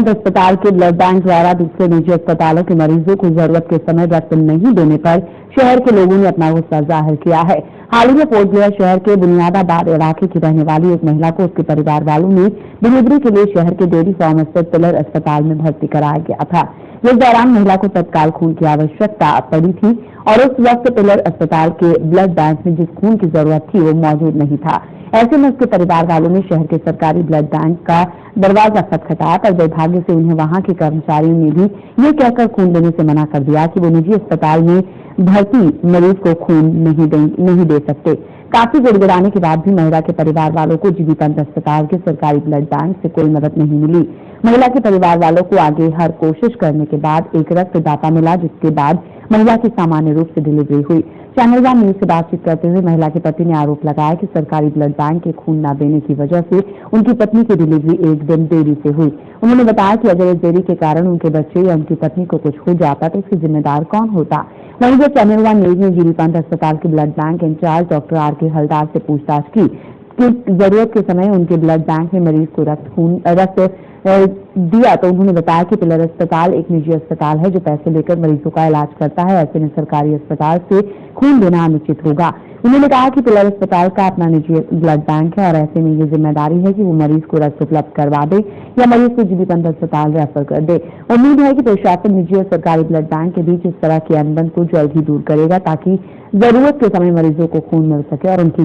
अस्पताल के blood bank द्वारा दूसरे निजी अस्पतालों के मरीजों को जरूरत के समय रक्त नहीं देने पर शहर के लोगों ने अपना गुस्सा जाहिर किया है। हाल ही में पोर्ट ब्लेयर शहर के बुनियादाबाद इलाके की रहने वाली एक महिला को उसके परिवार वालों ने डिलीवरी के लिए शहर के डेयरी फार्म स्थित पिलर अस्पताल में भर्ती कराया गया था। इस दौरान महिला को तत्काल खून की आवश्यकता पड़ी थी और उस वक्त पिलर अस्पताल के ब्लड बैंक में जिस खून की जरूरत थी वो मौजूद नहीं था। ऐसे में उसके परिवार वालों ने शहर के सरकारी ब्लड बैंक का दरवाजा खटखटाया, पर दुर्भाग्य से उन्हें वहां के कर्मचारियों ने भी ये कहकर खून देने से मना कर दिया कि वो निजी अस्पताल में भर्ती मरीज को खून नहीं दे सकते। काफी गिड़गिड़ाने के बाद भी महिला के परिवार वालों को जीबी पंत अस्पताल के सरकारी ब्लड बैंक से कोई मदद नहीं मिली। महिला के परिवार वालों को आगे हर कोशिश करने के बाद एक रक्तदाता मिला, जिसके बाद महिला की सामान्य रूप से डिलीवरी हुई। चैनल वन न्यूज से बातचीत करते हुए महिला के पति ने आरोप लगाया कि सरकारी ब्लड बैंक के खून न देने की वजह से उनकी पत्नी की डिलीवरी एक दिन देरी से हुई। उन्होंने बताया कि अगर इस देरी के कारण उनके बच्चे या उनकी पत्नी को कुछ हो जाता तो इसकी जिम्मेदार कौन होता। वहीं जब चैनल वन न्यूज ने जीबी पंत अस्पताल के blood bank incharge doctor R K. Haldar से पूछताछ की कि जरूरत के समय उनके ब्लड बैंक में मरीज को रक्त दिया, तो उन्होंने बताया कि पिलर अस्पताल एक निजी अस्पताल है जो पैसे लेकर मरीजों का इलाज करता है। ऐसे में सरकारी अस्पताल से खून देना अनुचित होगा। उन्होंने कहा कि पिलर अस्पताल का अपना निजी ब्लड बैंक है और ऐसे में ये जिम्मेदारी है कि वो मरीज को रक्त उपलब्ध करवा दे या मरीज को जीबी पंत अस्पताल रेफर कर दे। उम्मीद है कि प्रशासन निजी और सरकारी ब्लड बैंक के बीच इस तरह के अनबन को जल्द ही दूर करेगा ताकि जरूरत के समय मरीजों को खून मिल सके और उनकी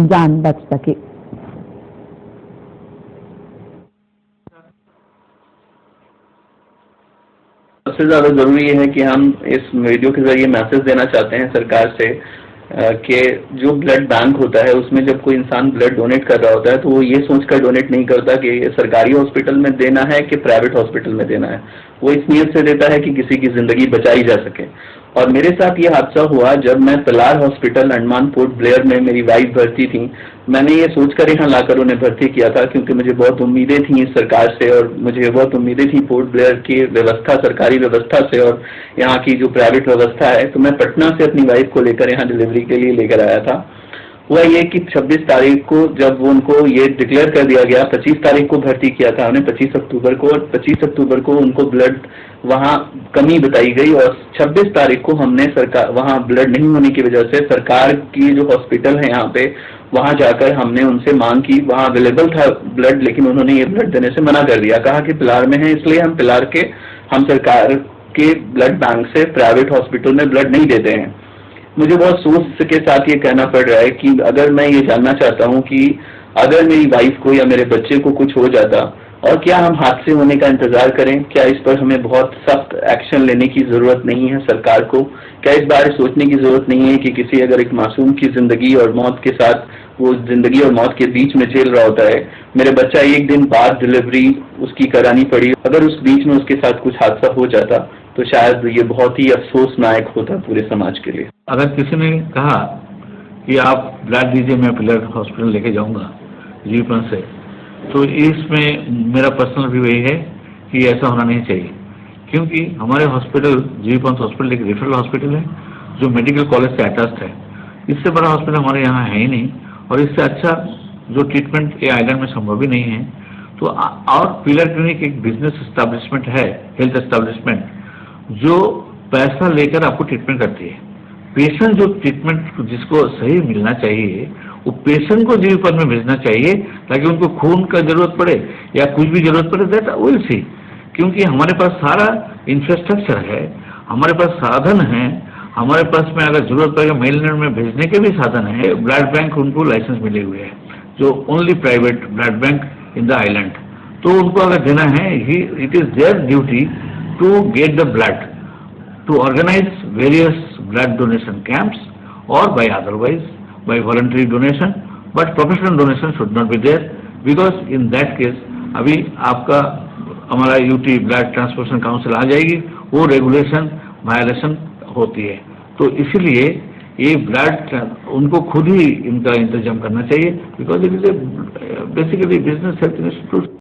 जान बच सके। सबसे ज्यादा जरूरी है कि हम इस वीडियो के जरिए मैसेज देना चाहते हैं सरकार से कि जो ब्लड बैंक होता है उसमें जब कोई इंसान ब्लड डोनेट कर रहा होता है तो वो ये सोचकर डोनेट नहीं करता कि ये सरकारी हॉस्पिटल में देना है कि प्राइवेट हॉस्पिटल में देना है। वो इस नियत से देता है कि किसी की जिंदगी बचाई जा सके। और मेरे साथ ये हादसा हुआ जब मैं पिलार हॉस्पिटल अंडमान पोर्ट ब्लेयर में मेरी वाइफ भर्ती थी। मैंने ये सोचकर यहाँ लाकर उन्हें भर्ती किया था क्योंकि मुझे बहुत उम्मीदें थी इस सरकार से और मुझे बहुत उम्मीदें थी पोर्ट ब्लेयर की व्यवस्था, सरकारी व्यवस्था से और यहाँ की जो प्राइवेट व्यवस्था है। तो मैं पटना से अपनी वाइफ को लेकर यहाँ डिलीवरी के लिए लेकर आया था। हुआ ये कि 26 तारीख को जब उनको ये डिक्लेयर कर दिया गया, 25 तारीख को भर्ती किया था उन्हें 25 अक्टूबर को, और 25 अक्टूबर को उनको ब्लड वहाँ कमी बताई गई और 26 तारीख को हमने सरकार वहाँ ब्लड नहीं होने की वजह से सरकार की जो हॉस्पिटल है यहाँ पे वहाँ जाकर हमने उनसे मांग की। वहाँ अवेलेबल था ब्लड, लेकिन उन्होंने ये ब्लड देने से मना कर दिया, कहा कि पिलार में है इसलिए हम सरकार के ब्लड बैंक से प्राइवेट हॉस्पिटल में ब्लड नहीं देते हैं। मुझे बहुत सोच के साथ ये कहना पड़ रहा है कि अगर मैं ये जानना चाहता हूँ कि अगर मेरी वाइफ को या मेरे बच्चे को कुछ हो जाता और क्या हम हादसे होने का इंतजार करें, क्या इस पर हमें बहुत सख्त एक्शन लेने की जरूरत नहीं है सरकार को? क्या इस बारे सोचने की जरूरत नहीं है कि किसी अगर एक मासूम की जिंदगी और मौत के साथ वो जिंदगी और मौत के बीच में झेल रहा होता है, मेरे बच्चा एक दिन बाद डिलीवरी उसकी करानी पड़ी, अगर उस बीच में उसके साथ कुछ हादसा हो जाता तो शायद ये बहुत ही अफसोसनाक होता पूरे समाज के लिए। अगर किसी ने कहा कि आप ब्लड दीजिए, मैं पिलर हॉस्पिटल लेके जाऊंगा जीबी पंत से, तो इसमें मेरा पर्सनल व्यू यही है कि ऐसा होना नहीं चाहिए, क्योंकि हमारे हॉस्पिटल जीबी पंत हॉस्पिटल एक रेफरल हॉस्पिटल है जो मेडिकल कॉलेज से अटैच्ड है। इससे बड़ा हॉस्पिटल हमारे यहाँ है ही नहीं और इससे अच्छा जो ट्रीटमेंट ये आइलैंड में संभव ही नहीं है। तो और पिलर क्लिनिक एक बिजनेस एस्टेब्लिशमेंट है, हेल्थ एस्टेब्लिशमेंट, जो पैसा लेकर आपको ट्रीटमेंट करती है। पेशेंट जो ट्रीटमेंट जिसको सही मिलना चाहिए वो पेशेंट को जीबी पंत में भेजना चाहिए ताकि उनको खून का जरूरत पड़े या कुछ भी जरूरत पड़े दैट विल सी, क्योंकि हमारे पास सारा इंफ्रास्ट्रक्चर है, हमारे पास साधन है, हमारे पास में अगर जरूरत पड़ेगा मेललैंड में भेजने के भी साधन है। ब्लड बैंक उनको लाइसेंस मिले हुए है जो only private blood bank in the island, तो उनको अगर देना है it is there duty to get the blood, to organize various blood donation camps or by otherwise by voluntary donation, but professional donation should not be there because in that case अभी आपका हमारा UT blood transfusion council आ जाएगी, वो regulation violation होती है। तो इसीलिए ये ब्लड उनको खुद ही इनका इंतजाम करना चाहिए because it is a basically business health institute.